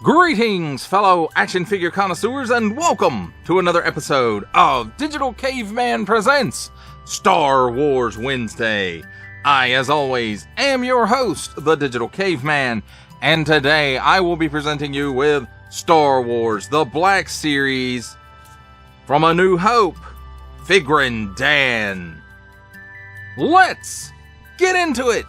Greetings, fellow action figure connoisseurs, and welcome to another episode of Digital Caveman Presents Star Wars Wednesday. I, as always, am your host, the Digital Caveman, and today I will be presenting you with Star Wars The Black Series from A New Hope, Figrin Dan. Let's get into it!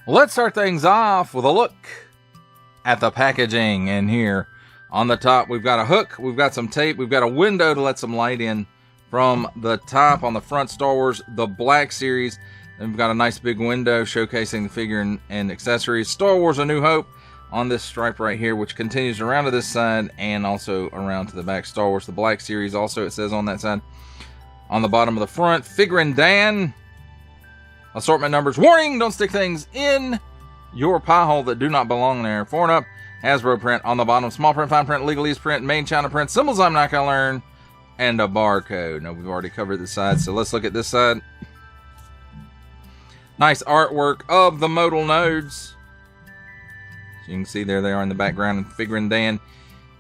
Let's start things off with a look at the packaging. And here on the top, we've got a hook, we've got some tape, we've got a window to let some light in from the top on the front. Star Wars The Black Series. And we've got a nice big window showcasing the figure and accessories. Star Wars A New Hope on this stripe right here, which continues around to this side and also around to the back. Star Wars The Black Series also, it says on that side. On the bottom of the front, Figrin Dan. Assortment numbers. Warning, don't stick things in your pie hole that do not belong there. 4 and up, Hasbro print on the bottom. Small print, fine print, legalese print, main China print, symbols I'm not going to learn, and a barcode. No, we've already covered this side, so let's look at this side. Nice artwork of the Modal Nodes. So you can see there they are in the background, and Figrin Dan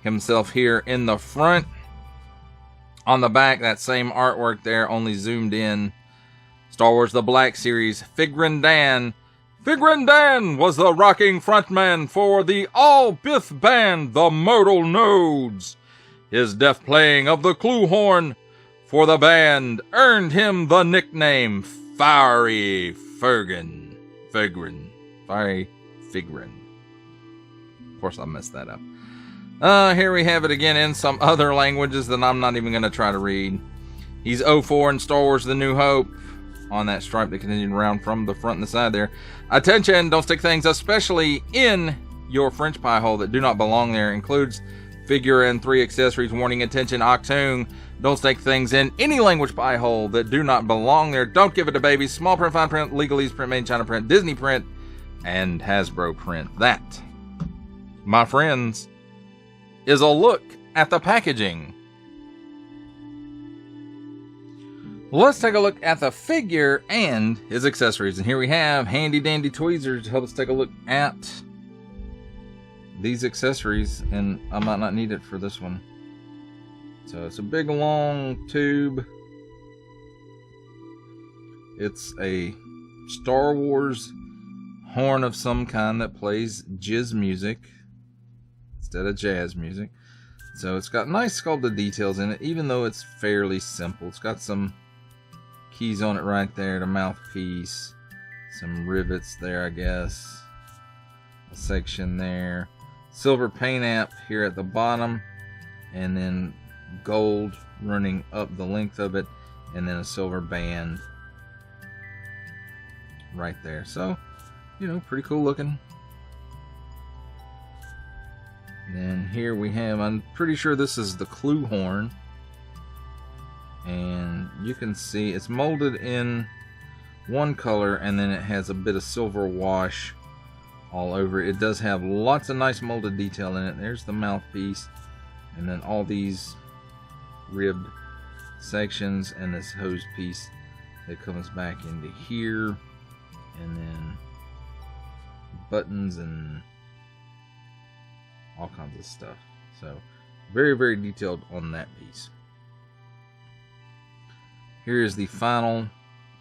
himself here in the front. On the back, that same artwork there, only zoomed in. Star Wars The Black Series, Figrin Dan. Figrin Dan was the rocking frontman for the all-Bith band, the Modal Nodes. His deft playing of the clue horn for the band earned him the nickname Fiery Figrin. Fiery Figrin. Of course I messed that up. Here we have it again in some other languages that I'm not even going to try to read. He's 04 in Star Wars The New Hope. On that stripe that continued around from the front and the side there. Attention, don't stick things, especially in your French pie hole that do not belong there. Includes figure and 3 accessories. Warning, attention, Octoon. Don't stick things in any language pie hole that do not belong there. Don't give it to babies. Small print, fine print, legalese print, made in China print, Disney print, and Hasbro print. That, my friends, is a look at the packaging. Let's take a look at the figure and his accessories. And here we have handy dandy tweezers to help us take a look at these accessories. And I might not need it for this one. So it's a big long tube. It's a Star Wars horn of some kind that plays jizz music instead of jazz music. So it's got nice sculpted details in it, even though it's fairly simple. It's got some keys on it right there, the mouthpiece, some rivets there, I guess, a section there, silver paint app here at the bottom, and then gold running up the length of it, and then a silver band right there. So, you know, pretty cool looking. And then here we have, I'm pretty sure this is the clue horn. And you can see it's molded in one color, and then it has a bit of silver wash all over it. It does have lots of nice molded detail in it. There's the mouthpiece, and then all these ribbed sections, and this hose piece that comes back into here, and then buttons and all kinds of stuff. So very, very detailed on that piece. Here's the final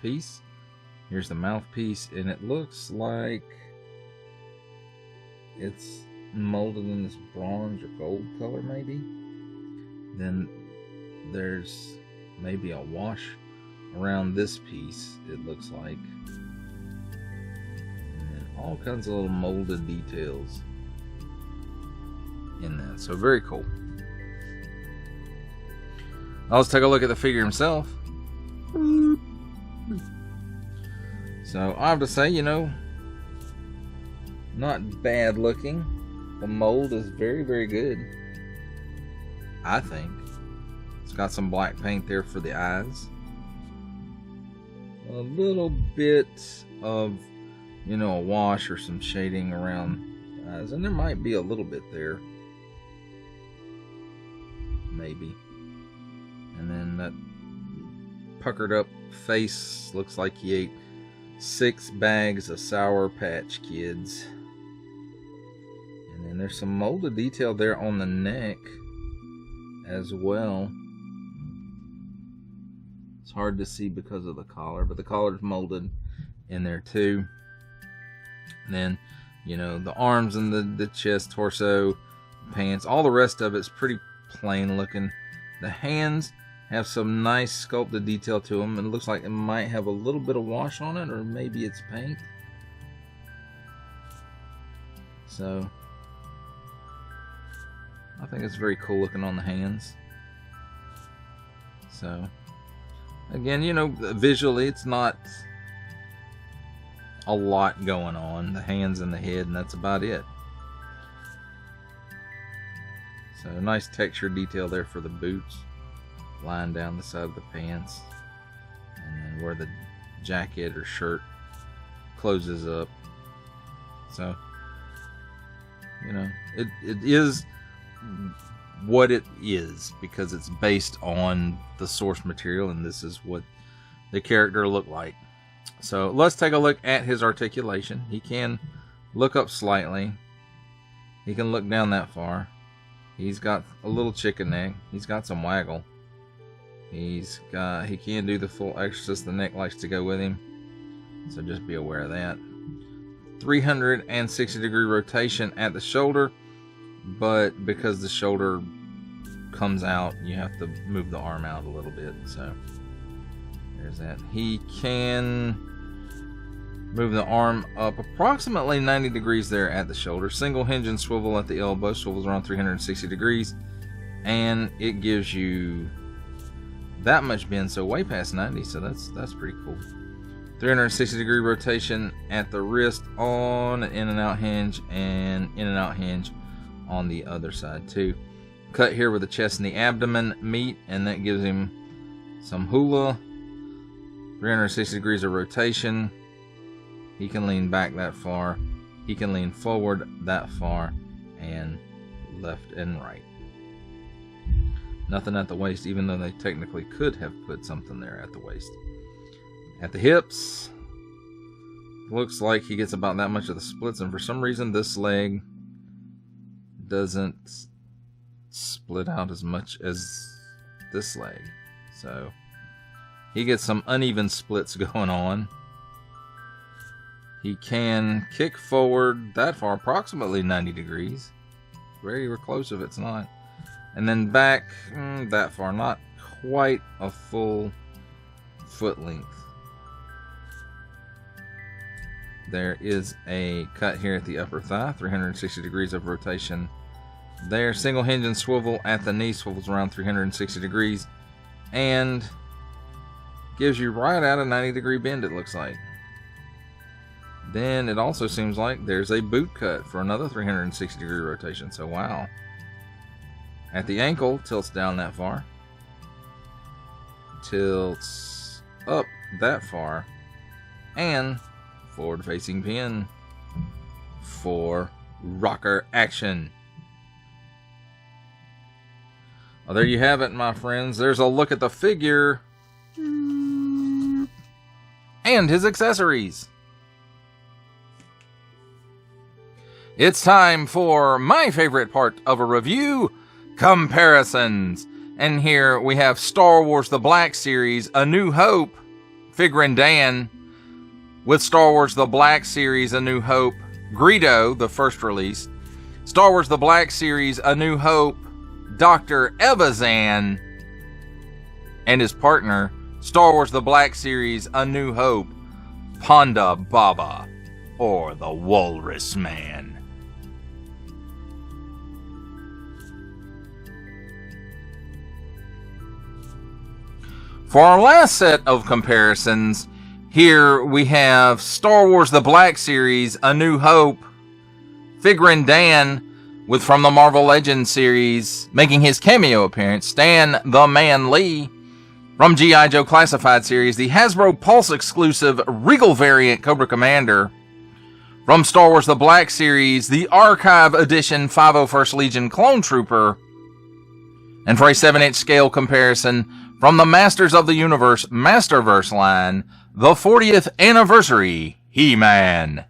piece. Here's the mouthpiece, and it looks like it's molded in this bronze or gold color, maybe. Then there's maybe a wash around this piece, it looks like. And then all kinds of little molded details in that. So very cool. Now let's take a look at the figure himself. So I have to say, you know, not bad looking. The mold is very, very good, I think. It's got some black paint there for the eyes. A little bit of, you know, a wash or some shading around the eyes. And there might be a little bit there. Maybe. And then that puckered up face looks like he ate 6 bags of Sour Patch Kids. And then there's some molded detail there on the neck as well. It's hard to see because of the collar, but the collar's molded in there too. And then, you know, the arms and the chest, torso, pants, all the rest of it's pretty plain looking. The hands have some nice sculpted detail to them. It looks like it might have a little bit of wash on it, or maybe it's paint. So I think it's very cool looking on the hands. So again, you know, visually it's not a lot going on. The hands and the head, and that's about it. So nice texture detail there for the boots, lying down the side of the pants, and then where the jacket or shirt closes up. So, you know, it is what it is because it's based on the source material, and this is what the character looked like. So let's take a look at his articulation. He can look up slightly. He can look down that far. He's got a little chicken neck. He's got some waggle. He can do the full exorcist. The neck likes to go with him. So just be aware of that. 360 degree rotation at the shoulder. But because the shoulder comes out, you have to move the arm out a little bit. So there's that. He can move the arm up approximately 90 degrees there at the shoulder. Single hinge and swivel at the elbow. Swivels around 360 degrees. And it gives you that much bend, so way past 90. So that's pretty cool. 360 degree rotation at the wrist on an in and out hinge, and in and out hinge on the other side too. Cut here where the chest and the abdomen meet, and that gives him some hula. 360 degrees of rotation. He can lean back that far. He can lean forward that far, and left and right. Nothing at the waist, even though they technically could have put something there at the waist. At the hips, looks like he gets about that much of the splits, and for some reason this leg doesn't split out as much as this leg. So he gets some uneven splits going on. He can kick forward that far, approximately 90 degrees. Very close if it's not. And then back that far, not quite a full foot length. There is a cut here at the upper thigh, 360 degrees of rotation there. Single hinge and swivel at the knee, swivels around 360 degrees, and gives you right at a 90 degree bend, it looks like. Then it also seems like there's a boot cut for another 360 degree rotation. So wow. At the ankle, tilts down that far. Tilts up that far. And forward facing pin for rocker action. Well, there you have it, my friends. There's a look at the figure and his accessories. It's time for my favorite part of a review, comparisons. And here we have Star Wars The Black Series, A New Hope, Figrin Dan, with Star Wars The Black Series, A New Hope, Greedo, the first release, Star Wars The Black Series, A New Hope, Dr. Evazan, and his partner, Star Wars The Black Series, A New Hope, Ponda Baba, or the Walrus Man. For our last set of comparisons, Here we have Star Wars The Black Series, A New Hope, Figrin Dan, with from the Marvel Legends series, making his cameo appearance, Stan the Man Lee. From G.I. Joe Classified series, the Hasbro Pulse exclusive Regal variant Cobra Commander. From Star Wars The Black Series, the Archive Edition 501st Legion Clone Trooper. And for a 7-inch scale comparison, from the Masters of the Universe Masterverse line, the 40th Anniversary He-Man.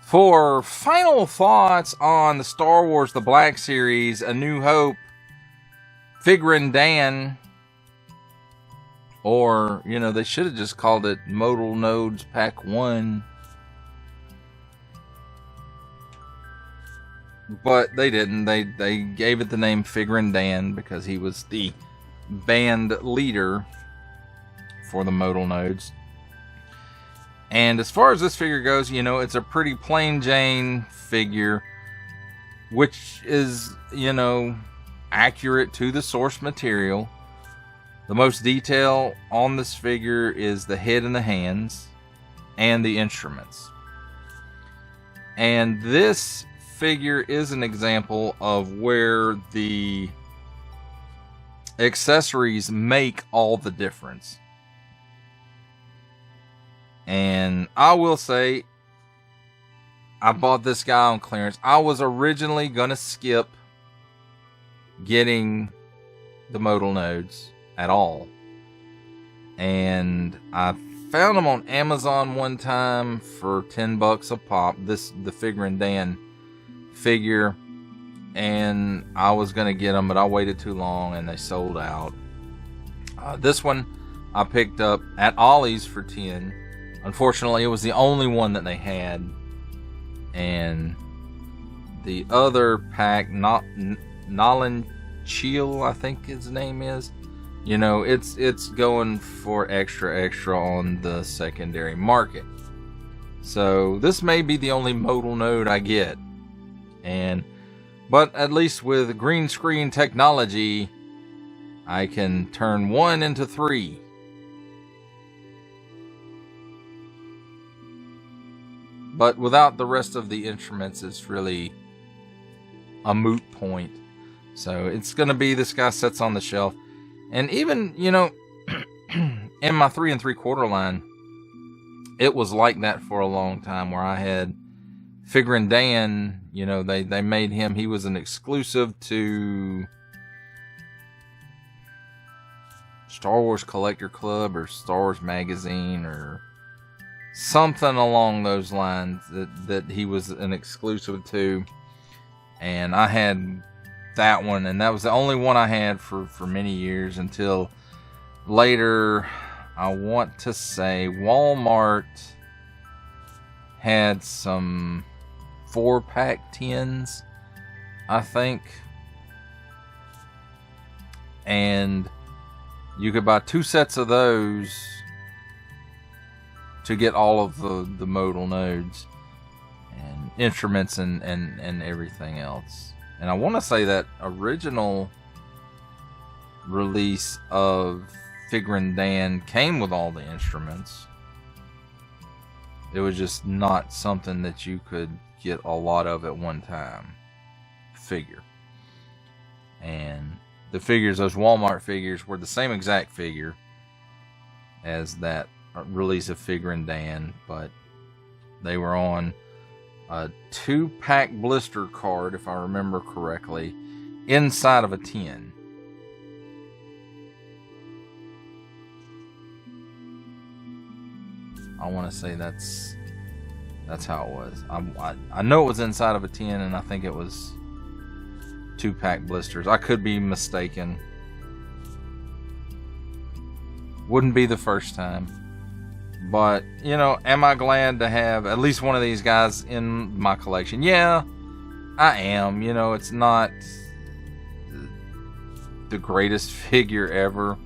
For final thoughts on the Star Wars The Black Series, A New Hope, Figrin Dan, or, you know, they should have just called it Modal Nodes Pack 1. But they didn't. They gave it the name Figrin Dan because he was the band leader for the Modal Nodes. And as far as this figure goes, you know, it's a pretty plain Jane figure, which is, you know, accurate to the source material. The most detail on this figure is the head and the hands and the instruments. And this figure is an example of where the accessories make all the difference. And I will say, I bought this guy on clearance. I was originally going to skip getting the Modal Nodes at all. And I found them on Amazon one time for $10 a pop. The Figrin Dan figure. And I was going to get them, but I waited too long and they sold out. This one I picked up at Ollie's for $10. Unfortunately, it was the only one that they had. And the other pack, Nolan Cheel, I think his name is. You know, it's going for extra on the secondary market. So this may be the only modal node I get. But at least with green screen technology, I can turn 1 into 3. But without the rest of the instruments, it's really a moot point. So it's going to be this guy sits on the shelf. And even, you know, in my 3 3/4 line, it was like that for a long time where I had Figrin Dan, you know, they made him, he was an exclusive to Star Wars Collector Club or Star Wars Magazine or something along those lines that he was an exclusive to. And I had that one, and that was the only one I had for many years until later. I want to say Walmart had some 4-pack tins, I think, and you could buy 2 sets of those to get all of the modal nodes and instruments and everything else. And I want to say that original release of Figrin Dan came with all the instruments. It was just not something that you could get a lot of at one time. Figure. And the figures, those Walmart figures, were the same exact figure as that release of Figrin Dan, but they were on a 2-pack blister card, if I remember correctly, inside of a tin. I want to say that's how it was. I know it was inside of a tin, and I think it was 2-pack blisters. I could be mistaken. Wouldn't be the first time. But, you know, am I glad to have at least one of these guys in my collection? Yeah, I am. You know, it's not the greatest figure ever.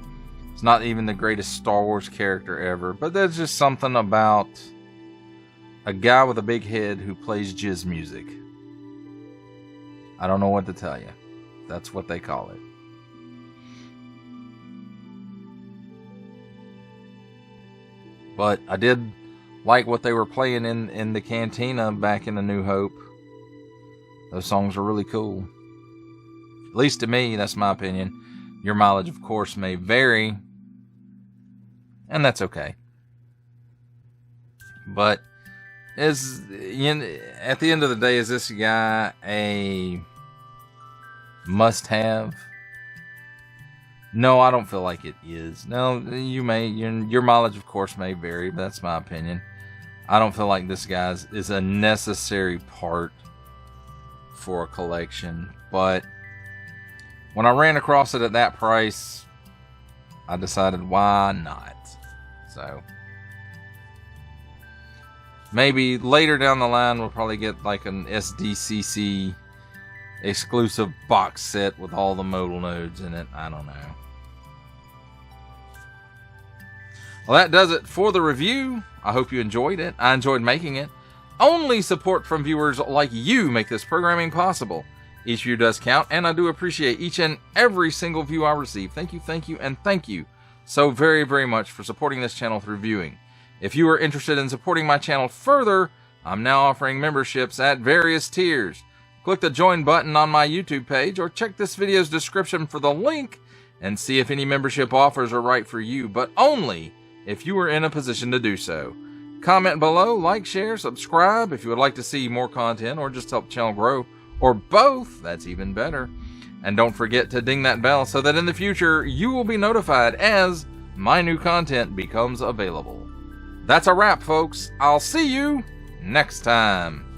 It's not even the greatest Star Wars character ever. But there's just something about a guy with a big head who plays jizz music. I don't know what to tell you. That's what they call it. But I did like what they were playing in the cantina back in A New Hope. Those songs are really cool. At least to me, that's my opinion. Your mileage, of course, may vary. And that's okay. But at the end of the day, is this guy a must-have? No, I don't feel like it is. Now, your mileage, of course, may vary, but that's my opinion. I don't feel like this guy is a necessary part for a collection. But when I ran across it at that price, I decided, why not? So maybe later down the line, we'll probably get like an SDCC exclusive box set with all the modal nodes in it. I don't know. Well, that does it for the review. I hope you enjoyed it. I enjoyed making it. Only support from viewers like you make this programming possible. Each view does count, and I do appreciate each and every single view I receive. Thank you, and thank you so very, very much for supporting this channel through viewing. If you are interested in supporting my channel further, I'm now offering memberships at various tiers. Click the join button on my YouTube page, or check this video's description for the link and see if any membership offers are right for you, but only if you are in a position to do so. Comment below, like, share, subscribe if you would like to see more content or just help the channel grow, or both, that's even better. And don't forget to ding that bell so that in the future you will be notified as my new content becomes available. That's a wrap, folks. I'll see you next time.